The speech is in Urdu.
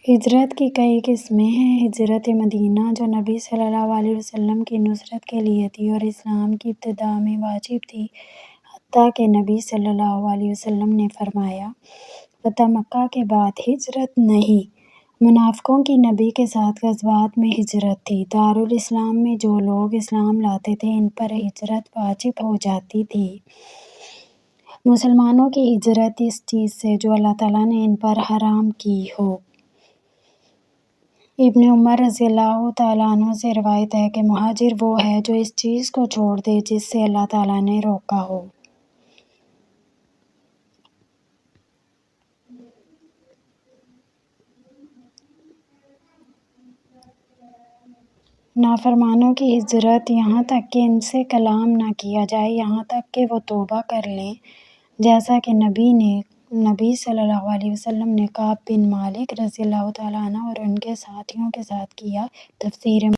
ہجرت کی کئی قسمیں ہیں۔ ہجرت مدینہ جو نبی صلی اللہ علیہ وسلم کی نصرت کے لیے تھی اور اسلام کی ابتدا میں واجب تھی، حتیٰ کہ نبی صلی اللہ علیہ وسلم نے فرمایا، فتح مکہ کے بعد ہجرت نہیں۔ منافقوں کی نبی کے ساتھ غزوات میں ہجرت تھی۔ دارالاسلام میں جو لوگ اسلام لاتے تھے ان پر ہجرت واجب ہو جاتی تھی۔ مسلمانوں کی ہجرت اس چیز سے جو اللہ تعالیٰ نے ان پر حرام کی ہو۔ ابن عمر رضی اللہ تعالیٰ عنہ سے روایت ہے کہ مہاجر وہ ہے جو اس چیز کو چھوڑ دے جس سے اللہ تعالیٰ نے روکا ہو۔ نافرمانوں کی ہجرت یہاں تک کہ ان سے کلام نہ کیا جائے، یہاں تک کہ وہ توبہ کر لیں، جیسا کہ نبی صلی اللہ علیہ وسلم نے کعب بن مالک رضی اللہ تعالیٰ عنہ اور ان کے ساتھیوں کے ساتھ کیا۔ تفسیر